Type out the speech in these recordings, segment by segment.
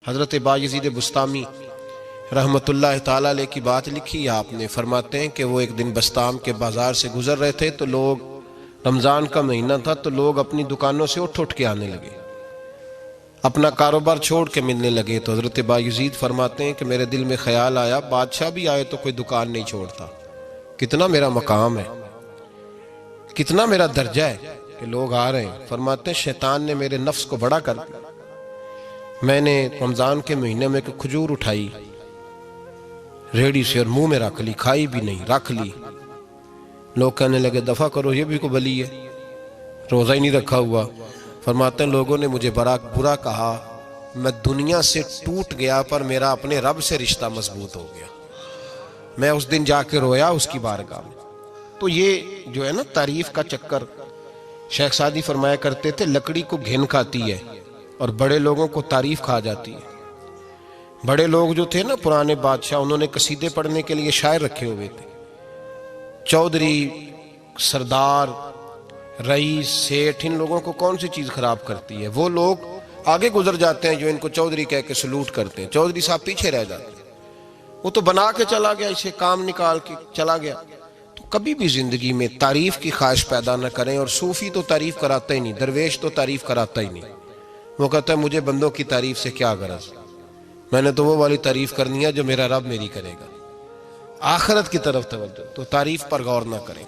حضرت بایزید بسطامی رحمت اللہ تعالیٰ علیہ کی بات لکھی آپ نے، فرماتے ہیں کہ وہ ایک دن بسطام کے بازار سے گزر رہے تھے تو لوگ، رمضان کا مہینہ تھا تو لوگ اپنی دکانوں سے اٹھ کے آنے لگے، اپنا کاروبار چھوڑ کے ملنے لگے۔ تو حضرت بایزید فرماتے ہیں کہ میرے دل میں خیال آیا، بادشاہ بھی آئے تو کوئی دکان نہیں چھوڑتا، کتنا میرا مقام ہے، کتنا میرا درجہ ہے کہ لوگ آ رہے ہیں۔ فرماتے ہیں شیطان نے میرے نفس کو بڑا کر دیا، میں نے رمضان کے مہینے میں ایک کھجور اٹھائی ریڑی سے اور منہ میں رکھ لی، کھائی بھی نہیں، رکھ لی۔ لوگ کہنے لگے دفع کرو، یہ بھی کو بلی ہے، روزہ ہی نہیں رکھا ہوا۔ فرماتے ہیں لوگوں نے مجھے برا کہا، میں دنیا سے ٹوٹ گیا پر میرا اپنے رب سے رشتہ مضبوط ہو گیا۔ میں اس دن جا کے رویا اس کی بارگاہ میں۔ تو یہ جو ہے نا تعریف کا چکر، شیخ سعدی فرمایا کرتے تھے لکڑی کو گھن کھاتی ہے اور بڑے لوگوں کو تعریف کھا جاتی ہے۔ بڑے لوگ جو تھے نا پرانے بادشاہ، انہوں نے قصیدے پڑھنے کے لیے شاعر رکھے ہوئے تھے، چودھری، سردار، رئیس، سیٹھ، ان لوگوں کو کون سی چیز خراب کرتی ہے؟ وہ لوگ آگے گزر جاتے ہیں جو ان کو چودھری کہہ کے سلوٹ کرتے ہیں، چودھری صاحب پیچھے رہ جاتے ہیں۔ وہ تو بنا کے چلا گیا، اسے کام نکال کے چلا گیا۔ تو کبھی بھی زندگی میں تعریف کی خواہش پیدا نہ کریں، اور صوفی تو تعریف کراتا ہی نہیں، درویش تو تعریف کراتا ہی نہیں۔ وہ کہتا ہے مجھے بندوں کی تعریف سے کیا غرض، میں نے تو وہ والی تعریف کرنی ہے جو میرا رب میری کرے گا۔ آخرت کی طرف توجہ، تو تعریف پر غور نہ کریں،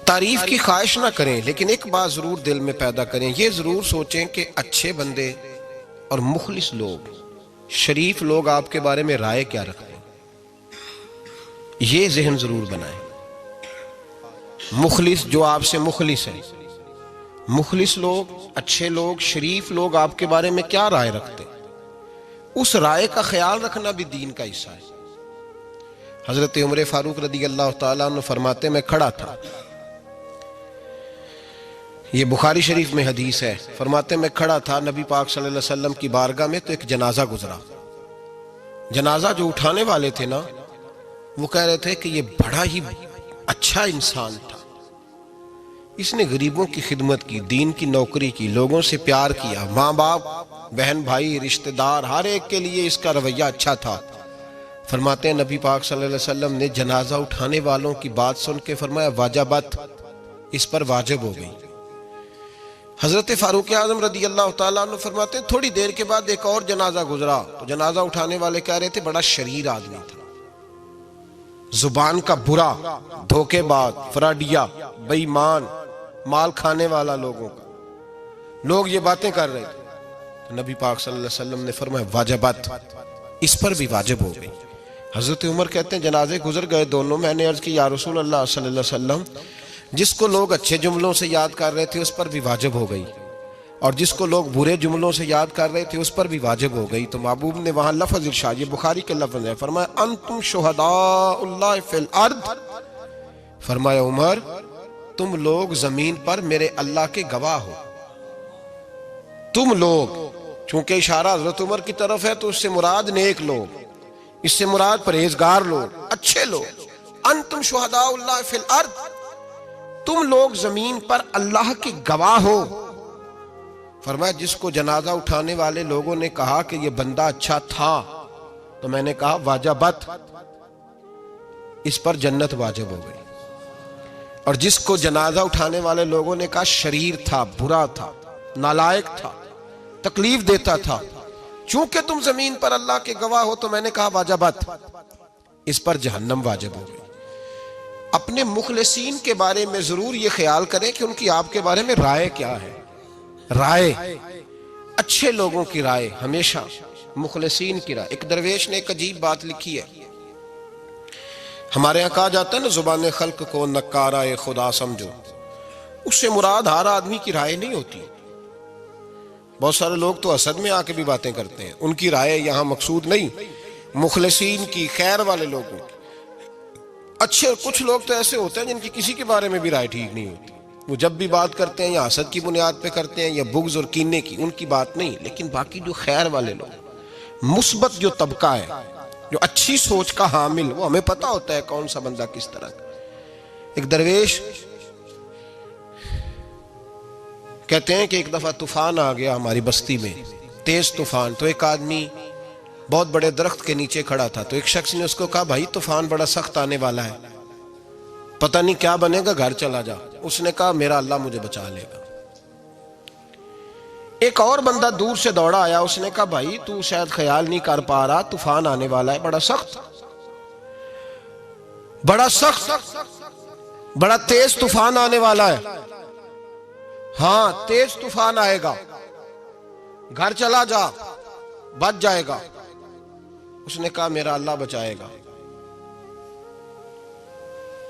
تعریف کی خواہش نہ کریں، لیکن ایک بات ضرور دل میں پیدا کریں، یہ ضرور سوچیں کہ اچھے بندے اور مخلص لوگ، شریف لوگ آپ کے بارے میں رائے کیا رکھتے ہیں، یہ ذہن ضرور بنائیں۔ مخلص جو آپ سے مخلص ہے، مخلص لوگ، اچھے لوگ، شریف لوگ آپ کے بارے میں کیا رائے رکھتے ہیں، اس رائے کا خیال رکھنا بھی دین کا حصہ ہے۔ حضرت عمر فاروق رضی اللہ تعالیٰ عنہ فرماتے میں کھڑا تھا، یہ بخاری شریف میں حدیث ہے، فرماتے میں کھڑا تھا نبی پاک صلی اللہ علیہ وسلم کی بارگاہ میں، تو ایک جنازہ گزرا۔ جنازہ جو اٹھانے والے تھے نا، وہ کہہ رہے تھے کہ یہ بڑا ہی اچھا انسان تھا، اس نے غریبوں کی خدمت کی، دین کی نوکری کی، لوگوں سے پیار کیا، ماں باپ، بہن بھائی، رشتہ دار، ہر ایک کے لیے اس کا رویہ اچھا تھا۔ فرماتے ہیں نبی پاک صلی اللہ علیہ وسلم نے جنازہ اٹھانے والوں کی بات سن کے فرمایا واجبت، اس پر واجب ہو گئی۔ حضرت فاروق اعظم رضی اللہ تعالیٰ عنہ فرماتے ہیں تھوڑی دیر کے بعد ایک اور جنازہ گزرا، تو جنازہ اٹھانے والے کہہ رہے تھے بڑا شریر آدمی تھا، زبان کا برا، دھوکے باز، فراڈیا، بے ایمان، مال کھانے والا لوگوں کا، لوگ یہ باتیں کر رہے تھے۔ تو نبی پاک صلی اللہ علیہ وسلم نے فرمایا واجبت، اس پر بھی واجب ہو گئی۔ حضرت عمر کہتے ہیں جنازے گزر گئے دونوں، میں نے عرض کی یا رسول اللہ صلی اللہ علیہ وسلم، جس کو لوگ اچھے جملوں سے یاد کر رہے تھے اس پر بھی واجب ہو گئی، اور جس کو لوگ برے جملوں سے یاد کر رہے تھے اس پر بھی واجب ہو گئی۔ تو محبوب نے وہاں لفظ ارشاد، یہ بخاری کے لفظ ہے، فرمایا انتم شہداء اللہ فی الارض، فرمایا عمر تم لوگ زمین پر میرے اللہ کے گواہ ہو، تم لوگ، چونکہ اشارہ حضرت عمر کی طرف ہے تو اس سے مراد نیک لوگ، اس سے مراد پرہیزگار لوگ، اچھے لوگ۔ انتم شہداء اللہ فی الارض، تم لوگ زمین پر اللہ کے گواہ ہو۔ فرمایا جس کو جنازہ اٹھانے والے لوگوں نے کہا کہ یہ بندہ اچھا تھا، تو میں نے کہا واجبت، اس پر جنت واجب ہو گئی، اور جس کو جنازہ اٹھانے والے لوگوں نے کہا شریر تھا، برا تھا، نالائق تھا، تکلیف دیتا تھا، چونکہ تم زمین پر اللہ کے گواہ ہو، تو میں نے کہا واجبت، اس پر جہنم واجب ہو گئی۔ اپنے مخلصین کے بارے میں ضرور یہ خیال کریں کہ ان کی آپ کے بارے میں رائے کیا ہے، رائے، اچھے لوگوں کی رائے، ہمیشہ مخلصین کی رائے۔ ایک درویش نے ایک عجیب بات لکھی ہے، ہمارے یہاں کہا جاتا ہے نا زبان خلق کو نکارہ خدا سمجھو، اس سے مراد ہر آدمی کی رائے نہیں ہوتی، بہت سارے لوگ تو حسد میں آ کے بھی باتیں کرتے ہیں، ان کی رائے یہاں مقصود نہیں، مخلصین کی، خیر والے لوگوں کی۔ اچھے کچھ لوگ تو ایسے ہوتے ہیں جن کی کسی کے بارے میں بھی رائے ٹھیک نہیں ہوتی، وہ جب بھی بات کرتے ہیں یا حسد کی بنیاد پہ کرتے ہیں یا بغض اور کینے کی، ان کی بات نہیں، لیکن باقی جو خیر والے لوگ، مثبت جو طبقہ ہے، جو اچھی سوچ کا حامل، وہ ہمیں پتہ ہوتا ہے کون سا بندہ کس طرح کا۔ ایک درویش کہتے ہیں کہ ایک دفعہ طوفان آ گیا ہماری بستی میں، تیز طوفان. تو ایک آدمی بہت بڑے درخت کے نیچے کھڑا تھا. تو ایک شخص نے اس کو کہا بھائی طوفان بڑا سخت آنے والا ہے, پتہ نہیں کیا بنے گا, گھر چلا جا. اس نے کہا میرا اللہ مجھے بچا لے گا. ایک اور بندہ دور سے دوڑا آیا, اس نے کہا بھائی تو شاید خیال نہیں کر پا رہا, طوفان آنے والا ہے بڑا سخت, بڑا تیز طوفان آنے والا ہے. ہاں تیز طوفان آئے گا, گھر چلا جا, بچ جائے گا. اس نے کہا میرا اللہ بچائے گا.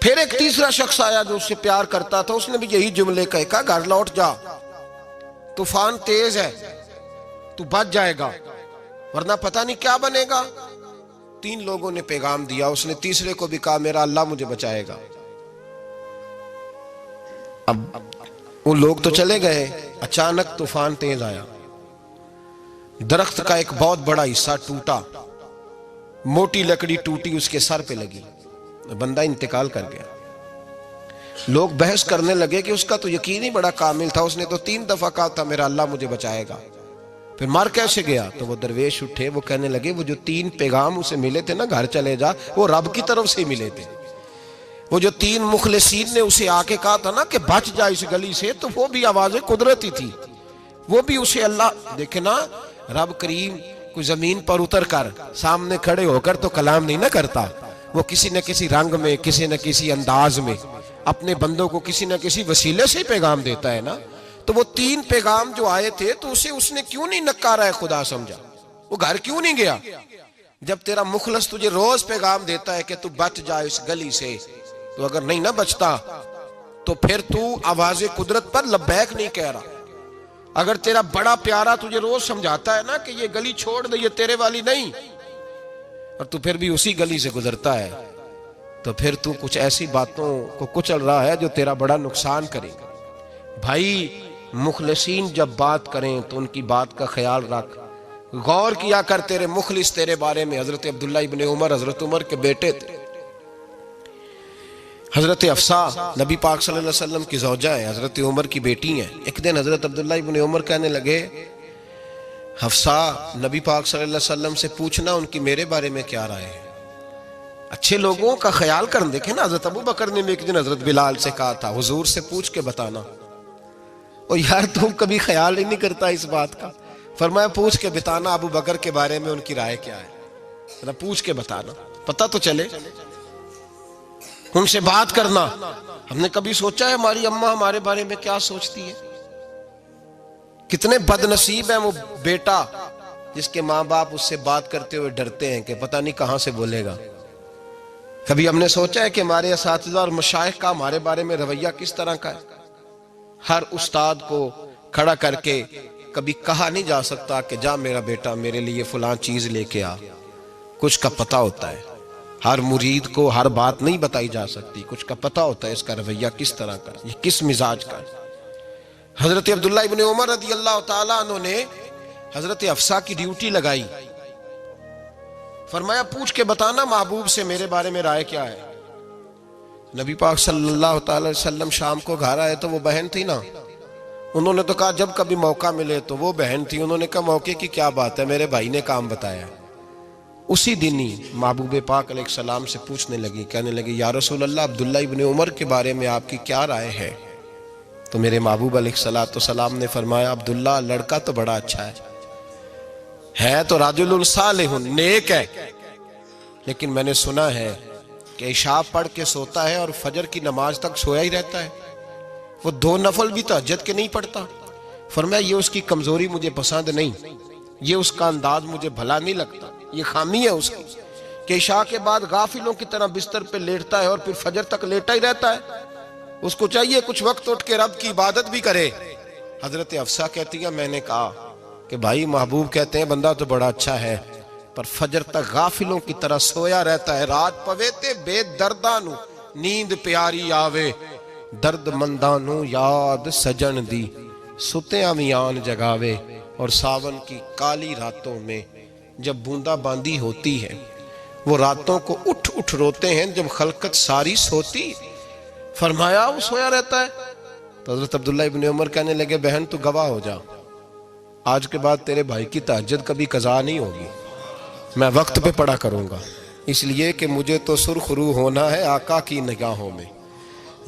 پھر ایک تیسرا شخص آیا جو اس سے پیار کرتا تھا, اس نے بھی یہی جملے کہا گھر لوٹ جا, طوفان تیز ہے, تو بچ جائے گا ورنہ پتہ نہیں کیا بنے گا. 3 لوگوں نے پیغام دیا, اس نے تیسرے کو بھی کہا میرا اللہ مجھے بچائے گا. اب وہ لوگ تو چلے گئے, اچانک طوفان تیز آیا, درخت کا ایک بہت بڑا حصہ ٹوٹا, موٹی لکڑی ٹوٹی اس کے سر پہ لگی, بندہ انتقال کر گیا. لوگ بحث کرنے لگے کہ اس کا تو یقین ہی بڑا کامل تھا, اس نے تو 3 دفعہ کہا تھا میرا اللہ مجھے بچائے گا, پھر مر کیسے گیا؟ تو وہ درویش اٹھے, وہ کہنے لگے وہ جو 3 پیغام اسے ملے تھے نا گھر چلے جا, وہ رب کی طرف سے ملے تھے. وہ جو 3 مخلصین نے اسے آ کے کہا تھا نا کہ بچ جا اس گلی سے, تو وہ بھی آواز قدرتی تھی, وہ بھی اسے اللہ دیکھے نا. رب کریم کوئی زمین پر اتر کر سامنے کھڑے ہو کر تو کلام نہیں نہ کرتا, وہ کسی نہ کسی رنگ میں, کسی نہ کسی انداز میں اپنے بندوں کو کسی نہ کسی وسیلے سے پیغام دیتا ہے نا. تو وہ 3 پیغام جو آئے تھے تو اسے اس نے کیوں نہیں نکارا ہے خدا سمجھا, وہ گھر کیوں نہیں گیا؟ جب تیرا مخلص تجھے روز پیغام دیتا ہے کہ تو بچ جا اس گلی سے, تو اگر نہیں نہ بچتا تو پھر تو آواز قدرت پر لبیک نہیں کہہ رہا. اگر تیرا بڑا پیارا تجھے روز سمجھاتا ہے نا کہ یہ گلی چھوڑ دے, یہ تیرے والی نہیں, اور تو پھر بھی اسی گلی سے گزرتا ہے, تو پھر تو کچھ ایسی باتوں کو کچل رہا ہے جو تیرا بڑا نقصان کرے گا. بھائی مخلصین جب بات کریں تو ان کی بات کا خیال رکھ, غور کیا کر. تیرے مخلص تیرے بارے میں حضرت عبداللہ ابن عمر, حضرت عمر کے بیٹے تھے. حضرت حفصہ نبی پاک صلی اللہ علیہ وسلم کی زوجہ ہے, حضرت عمر کی بیٹی ہیں. ایک دن حضرت عبداللہ ابن عمر کہنے لگے حفصہ نبی پاک صلی اللہ علیہ وسلم سے پوچھنا ان کی میرے بارے میں کیا رائے ہے. اچھے لوگوں کا خیال کر. دیکھیں نا حضرت ابو بکر نے بھی ایک دن حضرت بلال سے کہا تھا حضور سے پوچھ کے بتانا. اور یار تم کبھی خیال ہی نہیں کرتا اس بات کا. فرمایا پوچھ کے بتانا ابو بکر کے بارے میں ان کی رائے کیا ہے, پوچھ کے بتانا, پتہ تو چلے, ان سے بات کرنا. ہم نے کبھی سوچا ہے ہماری اماں ہمارے بارے میں کیا سوچتی ہے؟ کتنے بد نصیب ہیں وہ بیٹا جس کے ماں باپ اس سے بات کرتے ہوئے ڈرتے ہیں کہ پتہ نہیں کہاں سے بولے گا. کبھی ہم نے سوچا ہے کہ ہمارے اساتذہ اور مشائخ کا ہمارے بارے میں رویہ کس طرح کا ہے؟ ہر استاد کو کھڑا کر کے کبھی کہا نہیں جا سکتا کہ جا میرا بیٹا میرے لیے فلاں چیز لے کے آ. کچھ کا پتہ ہوتا ہے, ہر مرید کو ہر بات نہیں بتائی جا سکتی, کچھ کا پتہ ہوتا ہے اس کا رویہ کس طرح کا, یہ کس مزاج کا ہے. حضرت عبداللہ ابن عمر رضی اللہ تعالیٰ عنہ نے حضرت حفصہ کی ڈیوٹی لگائی. فرمایا پوچھ کے بتانا محبوب سے میرے بارے میں رائے کیا ہے. نبی پاک صلی اللہ تعالی وسلم شام کو گھر آئے تو وہ بہن تھی نا, انہوں نے تو کہا جب کبھی موقع ملے تو وہ بہن تھی, انہوں نے کہا موقع کی کیا بات ہے, میرے بھائی نے کام بتایا. اسی دن ہی محبوب پاک علیہ السلام سے پوچھنے لگی, کہنے لگی یا رسول اللہ عبداللہ ابن عمر کے بارے میں آپ کی کیا رائے ہے؟ تو میرے محبوب علیہ السلام نے فرمایا عبداللہ لڑکا تو بڑا اچھا ہے تو رجل صالح, نیک ہے, لیکن میں نے سنا ہے کہ عشاء پڑھ کے سوتا ہے اور فجر کی نماز تک سویا ہی رہتا ہے, وہ 2 نفل بھی تہجد کے نہیں پڑھتا. فرمایا یہ اس کی کمزوری مجھے پسند نہیں, یہ اس کا انداز مجھے بھلا نہیں لگتا, یہ خامی ہے اس کی کہ عشاء کے بعد غافلوں کی طرح بستر پہ لیٹتا ہے اور پھر فجر تک لیٹا ہی رہتا ہے. اس کو چاہیے کچھ وقت اٹھ کے رب کی عبادت بھی کرے. حضرت حفصہ کہتی ہے میں نے کہا کہ بھائی محبوب کہتے ہیں بندہ تو بڑا اچھا ہے پر فجر تک غافلوں کی طرح سویا رہتا ہے. رات پویتے بے دردانو نیند پیاری آوے, درد مندانو یاد سجن دی ستیاں میان جگاوے. اور ساون کی کالی راتوں میں جب بوندا باندی ہوتی ہے وہ راتوں کو اٹھ اٹھ روتے ہیں جب خلقت ساری سوتی. فرمایا وہ سویا رہتا ہے. تو حضرت عبداللہ ابن عمر کہنے لگے بہن تو گواہ ہو جا, آج کے بعد تیرے بھائی کی تہجد کبھی قضا نہیں ہوگی، میں وقت پہ پڑھا کروں گا، اس لیے کہ مجھے تو سرخ رو ہونا ہے آقا کی نگاہوں میں۔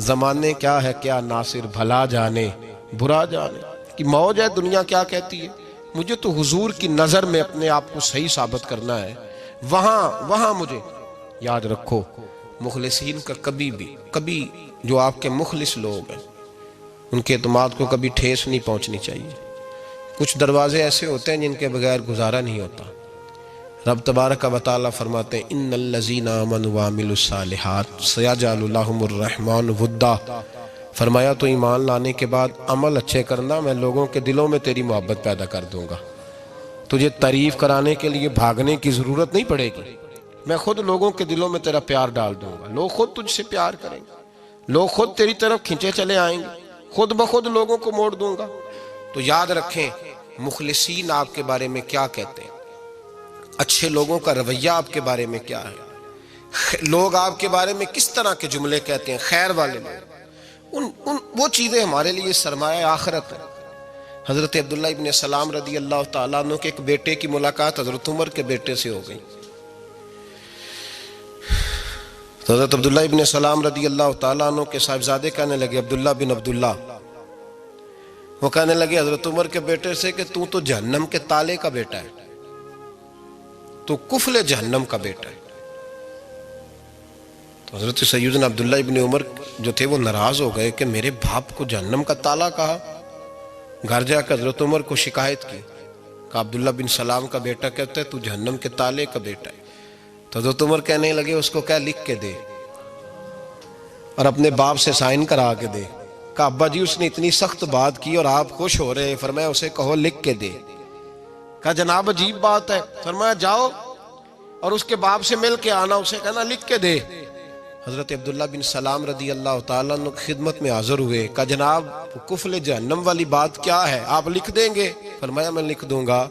زمانے کیا ہے کیا ناصر، بھلا جانے برا جانے کہ موج ہے دنیا کیا کہتی ہے، مجھے تو حضور کی نظر میں اپنے آپ کو صحیح ثابت کرنا ہے۔ وہاں مجھے یاد رکھو، مخلصین کا کبھی جو آپ کے مخلص لوگ ہیں ان کے اعتماد کو کبھی ٹھیس نہیں پہنچنی چاہیے۔ کچھ دروازے ایسے ہوتے ہیں جن کے بغیر گزارا نہیں ہوتا۔ رب تبارک و تعالیٰ فرماتے ہیں ان الذین آمنوا وعملوا الصالحات سیجعل لهم الرحمن ودا، فرمایا تو ایمان لانے کے بعد عمل اچھے کرنا، میں لوگوں کے دلوں میں تیری محبت پیدا کر دوں گا۔ تجھے تعریف کرانے کے لیے بھاگنے کی ضرورت نہیں پڑے گی، میں خود لوگوں کے دلوں میں تیرا پیار ڈال دوں گا، لوگ خود تجھ سے پیار کریں گے، لوگ خود تیری طرف کھنچے چلے آئیں گے، خود بخود لوگوں کو موڑ دوں گا۔ تو یاد رکھیں مخلصین آپ کے بارے میں کیا کہتے ہیں، اچھے لوگوں کا رویہ آپ کے بارے میں کیا ہے، لوگ آپ کے بارے میں کس طرح کے جملے کہتے ہیں، خیر والے لوگ، وہ چیزیں ہمارے لیے سرمایہ آخرت ہے۔ حضرت عبداللہ ابن سلام رضی اللہ تعالیٰ عنہ کے ایک بیٹے کی ملاقات حضرت عمر کے بیٹے سے ہو گئی۔ حضرت عبداللہ ابن سلام رضی اللہ تعالیٰ عنہ کے صاحبزادے کہنے لگے، عبداللہ بن عبداللہ، وہ کہنے لگے حضرت عمر کے بیٹے سے کہ تو جہنم کے تالے کا بیٹا ہے، تو کفل جہنم کا بیٹا ہے۔ تو حضرت سیدنا عبداللہ ابن عمر جو تھے وہ ناراض ہو گئے کہ میرے باپ کو جہنم کا تالا کہا۔ گھر جا کر حضرت عمر کو شکایت کی کہ عبداللہ بن سلام کا بیٹا کہتا ہے تو جہنم کے تالے کا بیٹا ہے۔ تو حضرت عمر کہنے لگے اس کو کیا لکھ کے دے اور اپنے باپ سے سائن کرا کے دے۔ کہا ابا جی اس نے اتنی سخت بات کی اور آپ خوش ہو رہے، فرمایا اسے کہو لکھ کے دے۔ کہا جناب عجیب بات ہے، فرمایا جاؤ اور اس کے باپ سے مل کے آنا، اسے کہنا لکھ کے دے۔ حضرت عبداللہ بن سلام رضی اللہ تعالیٰ عنہ کی خدمت میں حاضر ہوئے، کہا جناب کفل جہنم والی بات کیا ہے، آپ لکھ دیں گے؟ فرمایا میں لکھ دوں گا۔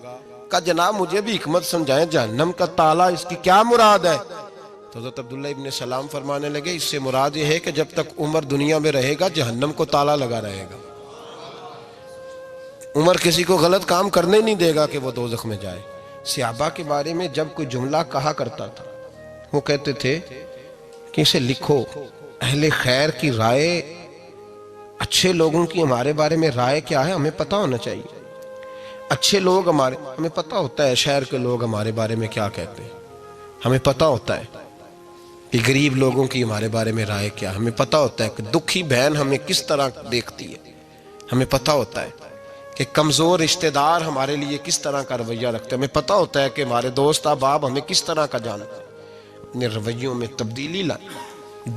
کہا جناب مجھے بھی حکمت سمجھائیں، جہنم کا تالا اس کی کیا مراد ہے؟ تو حضرت عبداللہ ابن سلام فرمانے لگے اس سے مراد یہ ہے کہ جب تک عمر دنیا میں رہے گا جہنم کو تالا لگا رہے گا، عمر کسی کو غلط کام کرنے نہیں دے گا کہ وہ دوزخ میں جائے۔ صحابہ کے بارے میں جب کوئی جملہ کہا کرتا تھا وہ کہتے تھے کہ اسے لکھو، اہل خیر کی رائے، اچھے لوگوں کی ہمارے بارے میں رائے کیا ہے ہمیں پتہ ہونا چاہیے۔ اچھے لوگ ہمیں پتہ ہوتا ہے شہر کے لوگ ہمارے بارے میں کیا کہتے ہیں، ہمیں پتہ ہوتا ہے کہ غریب لوگوں کی ہمارے بارے میں رائے کیا، ہمیں پتہ ہوتا ہے کہ دکھی بہن ہمیں کس طرح دیکھتی ہے، ہمیں پتہ ہوتا ہے کہ کمزور رشتہ دار ہمارے لیے کس طرح کا رویہ رکھتے ہیں، ہمیں پتہ ہوتا ہے کہ ہمارے دوست احباب ہمیں کس طرح کا جانتے ہیں۔ اپنے رویوں میں تبدیلی لائیں،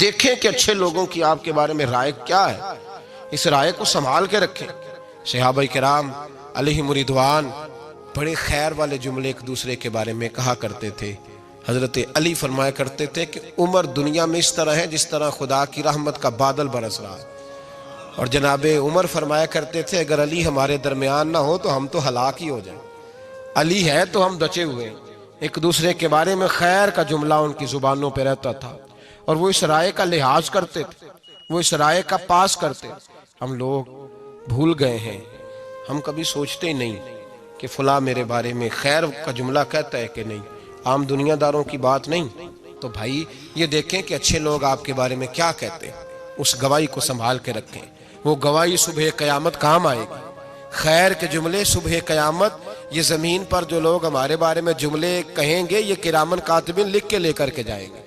دیکھیں کہ اچھے لوگوں کی آپ کے بارے میں رائے کیا ہے، اس رائے کو سنبھال کے رکھیں۔ صحابہ کرام علیہم رضوان بڑے خیر والے جملے ایک دوسرے کے بارے میں کہا کرتے تھے۔ حضرت علی فرمایا کرتے تھے کہ عمر دنیا میں اس طرح ہے جس طرح خدا کی رحمت کا بادل برس رہا ہے، اور جناب عمر فرمایا کرتے تھے اگر علی ہمارے درمیان نہ ہو تو ہم تو ہلاک ہی ہو جائیں، علی ہے تو ہم بچے ہوئے ہیں۔ ایک دوسرے کے بارے میں خیر کا جملہ ان کی زبانوں پہ رہتا تھا، اور وہ اس رائے کا لحاظ کرتے تھے، وہ اس رائے کا پاس کرتے۔ ہم لوگ بھول گئے ہیں، ہم کبھی سوچتے ہی نہیں کہ فلاں میرے بارے میں خیر کا جملہ کہتا ہے کہ نہیں، عام دنیا داروں کی بات نہیں۔ تو بھائی یہ دیکھیں کہ اچھے لوگ آپ کے بارے میں کیا کہتے ہیں، اس گواہی کو سنبھال کے رکھیں، وہ گواہی صبح قیامت کام آئے گی۔ خیر کے جملے صبح قیامت، یہ زمین پر جو لوگ ہمارے بارے میں جملے کہیں گے یہ کرامن کاتبین لکھ کے لے کر کے جائیں گے۔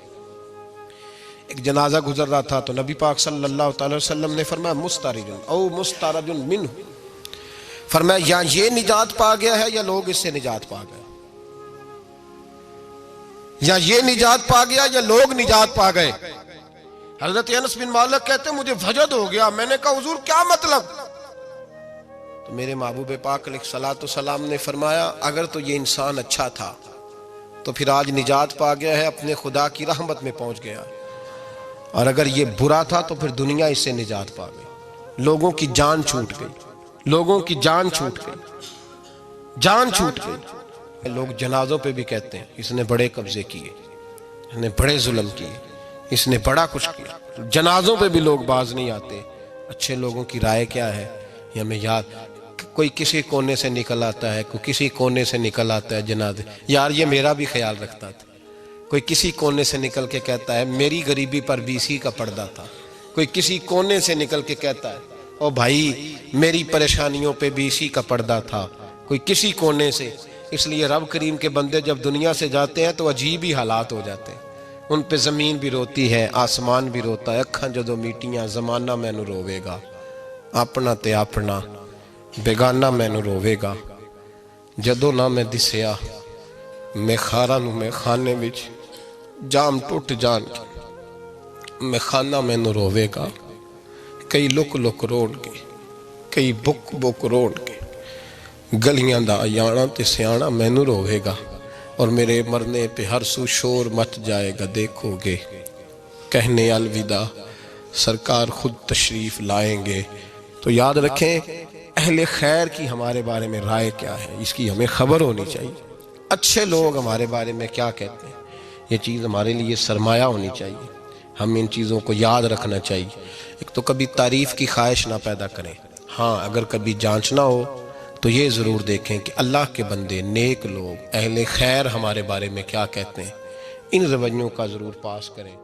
ایک جنازہ گزر رہا تھا تو نبی پاک صلی اللہ تعالی وسلم نے فرمایا مسترجن او مسترجن منہ، فرمایا یا یہ نجات پا گیا ہے یا لوگ اس سے نجات پا گئے، یا یہ نجات پا گیا یا لوگ نجات پا گئے۔ حضرت انس بن مالک کہتے ہیں مجھے وجد ہو گیا، میں نے کہا حضور کیا مطلب؟ تو میرے محبوب پاک علیہ الصلوۃ والسلام نے فرمایا اگر تو یہ انسان اچھا تھا تو پھر آج نجات پا گیا ہے، اپنے خدا کی رحمت میں پہنچ گیا، اور اگر یہ برا تھا تو پھر دنیا اس سے نجات پا گئی۔ لوگوں کی جان چھوٹ گئی، لوگوں کی جان چھوٹ گئی، جان چھوٹ گئی۔ لوگ جنازوں پہ بھی کہتے ہیں اس نے بڑے قبضے کیے، اس نے بڑے ظلم کیے، اس نے بڑا کچھ کیا۔ جنازوں پہ بھی لوگ باز نہیں آتے۔ اچھے لوگوں کی رائے کیا ہے یہ ہمیں یاد، کوئی کسی کونے سے نکل آتا ہے، کوئی کسی کونے سے نکل آتا ہے جنازے. یار یہ میرا بھی خیال رکھتا تھا. کوئی کسی کونے سے نکل کے کہتا ہے میری غریبی پر BC کا پردہ تھا. کوئی کسی کونے سے نکل کے کہتا ہے او بھائی میری پریشانیوں پہ BC کا پردہ تھا. کوئی کسی کونے سے. اس لیے رب کریم کے بندے جب دنیا سے جاتے ہیں تو عجیب ہی حالات ہو جاتے ہیں. ان پہ زمین بھی روتی ہے، آسمان بھی روتا ہے. اکھاں جدو میٹیاں زمانہ مینوں روے گا، اپنا تے اپنا بیگانہ مینوں روے گا. جدو نہ میں دسیا میں خاراں نوں میں خانے وچ جام ٹوٹ جان کے میں خانہ مینوں روے گا. کئی لک لک روڑ کے، کئی بک بک روڑ کے گلیاں دا ایانا تے سیانا مینوں روے گا. اور میرے مرنے پہ ہر سو شور مچ جائے گا، دیکھو گے کہنے الوداع سرکار خود تشریف لائیں گے. تو یاد رکھیں اہل خیر کی ہمارے بارے میں رائے کیا ہے، اس کی ہمیں خبر ہونی چاہیے. اچھے لوگ ہمارے بارے میں کیا کہتے ہیں، یہ چیز ہمارے لیے سرمایہ ہونی چاہیے. ہم ان چیزوں کو یاد رکھنا چاہیے. ایک تو کبھی تعریف کی خواہش نہ پیدا کریں. ہاں اگر کبھی جانچنا ہو تو یہ ضرور دیکھیں کہ اللہ کے بندے، نیک لوگ، اہل خیر ہمارے بارے میں کیا کہتے ہیں. ان رویوں کا ضرور پاس کریں.